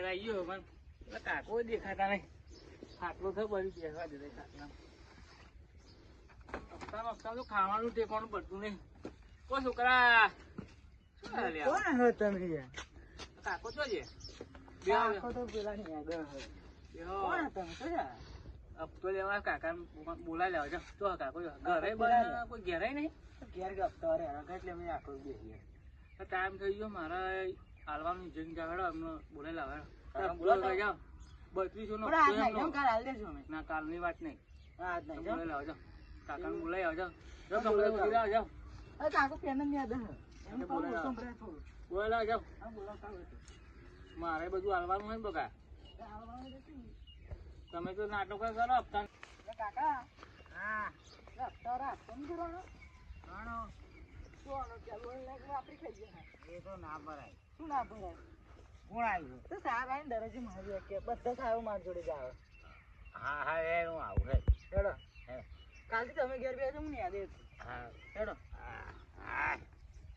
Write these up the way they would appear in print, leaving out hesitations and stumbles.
આવી ગયો પણ પેલા કાકો દેખાતા નહીં. ખાટલો થયો બધું બેસવા દે ખાટલા. હપ્તા તો ખાવાનું ઠેકાણું પડતું નહીં. કો છોકરા કોણ હો તમે યાર? કાકો તો છે કાકો તો પેલા ની આગળ હો. કોણ તમે તો યાર? હપ્તો લેવા કાકા બોલાવી લેવા છે. તો કાકો ઘરે બધા કોઈ ઘેરાય નહીં. ઘેર હપ્તો રે એટલે અમે આખો બેસીએ. ટાઈમ થઈ ગયો મારે હાલવાનું જઈને જાવડો અમને બોલાવી લાવે. બોલાવી જાઓ 3200 નો કાલ હાલ દેજો અમે. ના કાલની વાત નહીં. આજ નહીં બોલાવી લાવો જાઓ. કાકાને બોલાવી આવો જાઓ. જો કપડે કરી લાવો જાઓ. અરે કાકો પેન જ યાદ હે. એમ બોલાવી લાવો જાઓ. મારે બધું હાલવાનું હોય ને બકા. તમે તો નાટક કરો હપ્તા. કાકા હા હપ્તા રાત કેમ કરવાનો? ઘણો ચાલુ આપડી ખાઈ ગયા. એ તો ના ભરાય. શું ના ભરાય? કોણ આવ્યું? તો સાહેબ આવીને દરજ્જો મારી કે બધા સાહેબ મારી જોડે જ આવે. હા હા એ હું આવું હે. હેડો કાલથી તમે ઘેર બેસો મને યાદ હતી. હા હેડો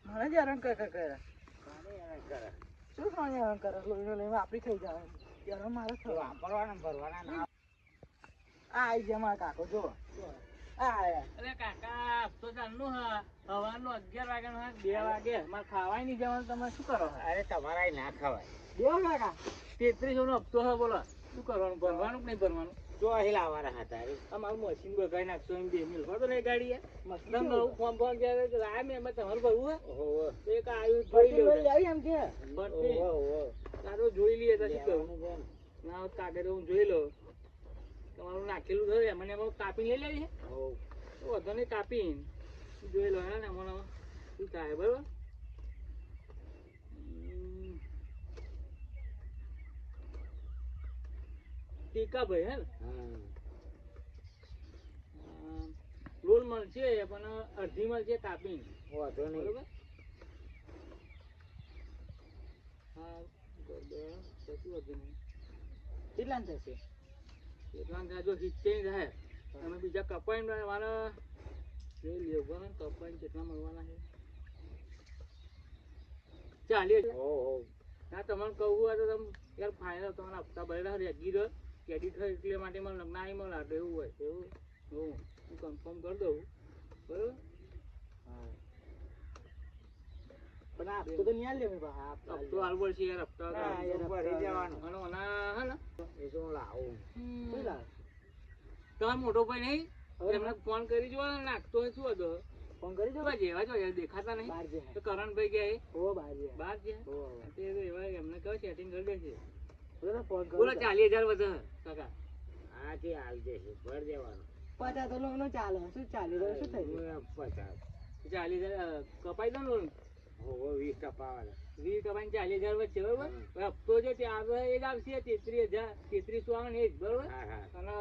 મને જ હેરાન કરે શું કોણ હેરાન કરે? લોહીનો લઈને આપડી ખાઈ જાય હેરાન મારે વાપરવાના ભરવાના ના. આ આવી ગયા મારા કાકો જો અરે કાકા હપ્તો ચાલુ હા સવારનો 11 વાગ્યાનો 2 વાગે મારે ખાવાય નહીં જવાનું. તમે શું કરો? અરે તમારા ના ખવાય. બે કાકા 3300 નો હપ્તો હે. બોલો શું કરવાનું? ભરવાનું કે નહીં ભરવાનું? જો અહીં લાવવાના હતા. આ મારું મશીન બગાડી નાખશો એમ 2 મિલ તો નહીં ગાડી મશીન નવું ફોર્મ ફોર્મ લાયા મેં એમાં તમારે ભરવું હે એક આવ્યું જોઈ લો એમ કે તારો જોઈ લઈએ તો શું કરવું? ના કાગળ હું જોઈ લો તમારું નાખેલું થયું એમને એમાં કાપીને લઈ લેવી છે વધુ નહીં કાપીને જોઈ લો ને મને શું થાય બરોબર. ટીકા ભાઈ હે ને લોન મળશે પણ અડધી મળશે કાપીને બરોબર. હા કશું વધુ નહીં. કેટલા થશે? એટલા થાય જો 70 થાય તમે બીજા કપાઈને મારા જોઈ લ્યો બને કપાઈને કેટલા મળવાના છે. 40 ના તમને કહું હોય તો તમે યાર ફાઇનલ તમારે હપ્તા ભરેલા રેગ્યુલર ક્રેડિટ હોય એટલે માટે મને ના નહીં મળે એવું હોય એવું હું કન્ફર્મ કરી દઉં બરોબર. હા પણ આ હપ્તો તો નહીં લેવો બા. હપ્તો હાલવો છે યાર. હપ્તા ભરી જવાનું અને ઓના હે ને એ તો લાવું શું લાવ? તમે મોટો ભાઈ નહીં એમને ફોન કરી જોવા નાખતો હોય શું હતો ફોન કરી દો. જેવા જો દેખાતા નહીં બહાર છે તો કરણભાઈ ગયા ઓ બહાર છે બહાર છે તે એવા એમને કહો સેટિંગ કરી દેશે. ફોન કરો. બોલો 40,000 વધે કાકા. હા તે હાલ જશે ભર દેવાનું. 50 તો લોન ચાલે શું ચાલી રહ્યું શું થઈ ગયું? 50 40,000 કપાઈ દો લોન. 20 કપાવાના 20 કપાઈને 40,000 વધશે બરોબર. હપ્તો જે ત્યાં આવે એ જ આવશે 33,000 આવે ને એ જ બરોબર. અને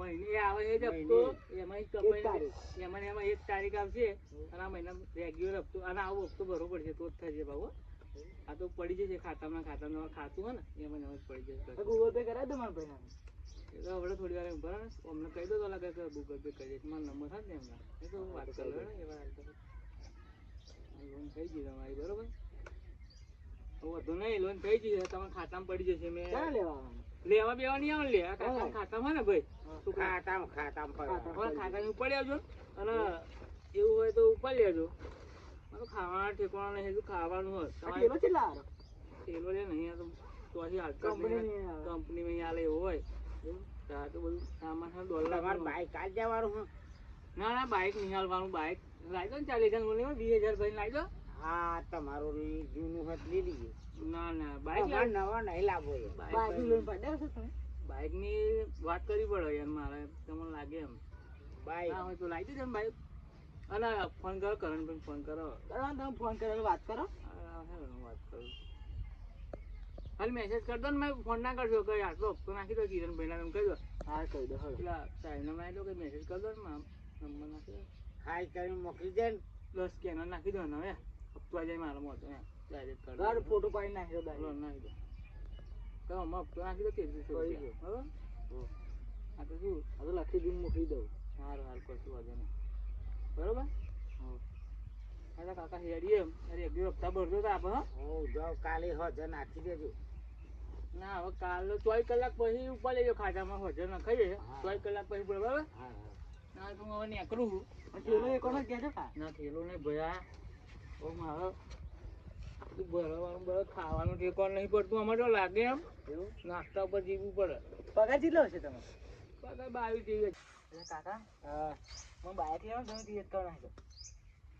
મહિને આવે એ જ હપ્તો એમાં કપાઈ એમાં 1 તારીખ આવશે અને આ મહિના રેગ્યુલર હપ્તો અને આવો હપ્તો ભરવો પડશે તો જ થશે બાબુ. આ તો પડી જશે ખાતામાં ખાતું હોય ને એમાં જ પડી જશે. ગૂગલ પે કરાવી દો મારા ભાઈ. એ તો હવે થોડી વાર ભરે ને અમને કહી દો તો લાગે કે ગૂગલ પે કરી દે. મારો નંબર થાય ને એમના એ તો વાત કરી લો ને એવા લોન થઈ ગઈ તમારી બરોબર. વધુ નહીં લોન થઈ ગઈ તમારા ખાતામાં પડી જશે. મેં લેવા બેવા નહીં આવે લે આ કાકા ખાતામાં ને ભાઈ ખાતામાં ઉપાડી આવજો અને એવું હોય તો ઉપાડી લેજો. ખાવાના ઠેકવાના નહીં ખાવાનું હોય થેલો લે નહીં તો કંપનીમાં હાલે એવું હોય તો બધું સામાન $. બાઈક કાઢ જવાનું. ના ના બાઈક નહીં હાલવાનું. બાઈક લાવી દો ને 40,000 20,000 ભાઈ લાવી દો. હા તમારું જૂનું હતું લીધી. ના ના બાઈક નવા નહીં લાવવો. બાઈક ની વાત કરવી પડે યાર મારે તમને લાગે એમ બાઈક હોય તો લાવી દેજો ને બાઈક. અને ફોન કરો કરણભાઈ ફોન કરો. તમે ફોન કરીને વાત કરો. વાત કરું હાલ મેસેજ કરી દો ને. મેં ફોન ના કરશો કે આટલો હપ્તો નાખી દો કિરણભાઈ ના તમે કહી દો. હા કહી દો પેલા સાહેબને મારી દો કે મેસેજ કરી દો ને નંબર નાખી દો. હા કરીને મોકલી દે ને. પ્લસ સ્કેનર નાખી દો ને હવે હપ્તો આવી જાય મારા મોટો ડાયરેક્ટ કરી દો. ફોટો પાડી નાખી દો નાખી દો તો હપ્તો નાખી દો 3300 બરોબર. હા તો શું આ તો લખી દઈને મોકલી દઉં. સારું હાલ કશું વાંધો નહીં બરોબર. અરે કાકા હેડીએ અરે એક બે હપ્તા ભરજો તો આપણે કાલે હજર નાખી દેજો. ના હવે કાલ 24 કલાક પછી ઉપર લેજો ખાતામાં હજર ના ખાઈએ 24 કલાક પછી બરાબર. ના તો હવે નીકળું થેલો એક વખત કહેજો કા. ના થેલો નહીં ભયા ઓ મારો ભરવાનું બરાબર ખાવાનું ઠેકવાનું નહીં પડતું અમારે તો લાગે એમ એવું નાસ્તા ઉપર જીવવું પડે. પગાર કેટલો હશે તમે? પગાર 22 જેવી એટલે કાકા હું બાઇક લેવાનું તમે ટિકિટ કરો નાખો.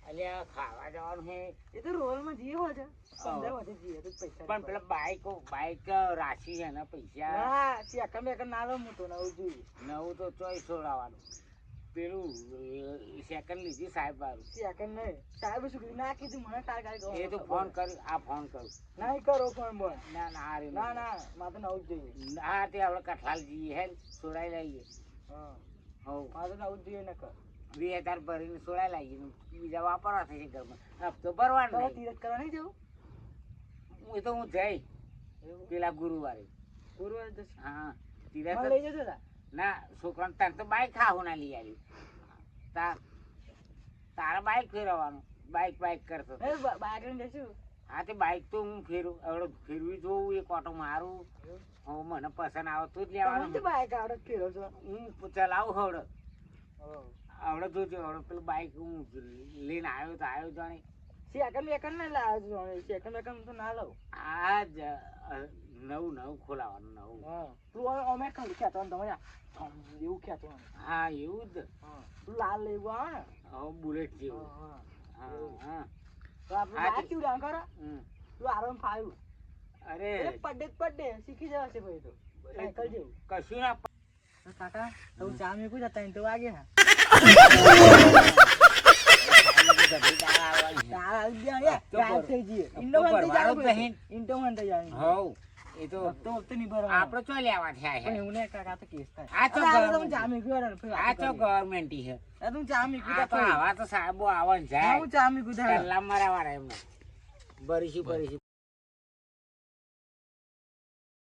અલ્યા ખાવા જવાનું છે એ તો રોલમાં જીએ હોય છે 15 વધે જીએ તો પૈસા પણ પેલા બાઈક રાશી છે ને પૈસા હા સેકન્ડ બેકન્ડ ના લો હું તો નવું જોઈએ. નવું તો ચોઈસ છોડાવવાનું પેલું સેકન્ડ લીધી સાહેબ વાળું સેકન્ડ નહીં સાહેબ શું કીધું ના કીધું મને તાર ગાડી એ તો ફોન કર્યું આ ફોન કરું નહીં કરો ફોન બોલ. ના ના આ ના ના મારે તો નવું જ જોઈએ. હા તે આપણે કઠાલ જઈએ હે છોડાઈ લઈએ. હા હવ મારે તો નવું જ જોઈએ ને કર 2000 ભરીને છોડાઈ લાવીએ બીજા વાપરવા થશે ઘરમાં હપ્તો ભરવાનો તારે નહીં. તીરથ કરવા નહીં જવું? હું જઈ પેલા ગુરુવારે ગુરુવારે જશે. હા મને તીરથ લઈ જજો તા. ના છોકરાને તાર તો બાઈક ખાવું ના લઈ આવી તારા બાઈક ફેરવવાનું બાઈક કરતો એ બાઇક લઈને જઈશું. હા તે બાઈક તો હું ફેરવી જોઉં એક ઓટો મારું હું મને પસંદ આવે તો જ તમને લેવાનું તો બાઇક આવડે ફેરવ છો. હું ચલાવું હવડે જોજો હવડે પેલું બાઈક હું લઈને આવ્યો જાણે સેકન્ડ બેકન્ડ ના લાવ સેકન્ડ બેકન્ડ તો ના લઉં. આ જ નવું ખોલાવાનું નવું. હા તું અમે ખાલી ખેંચવાનું તમે એવું ખેંચવાનું. હા એવું જ હા તું લાલ લેવું આવે ને. હવે બુલેટ જેવું. હા હા હા તો આપણે બાઇક કેવું ડાઉન કરો તું આરામ ફાવ્યું. અરે પડે શીખી જવાશે ભાઈ તો સાયકલ જેવું. કશું ના કાકા તો ચા મેકું જતા તો વાગે હા આપડે ચો લેવા થયા છે આ તો ગવર્મેન્ટ છે આવા તો સાહેબો આવન જાય ચા મેકું પેલા મારા વાળા એમને ભરીશું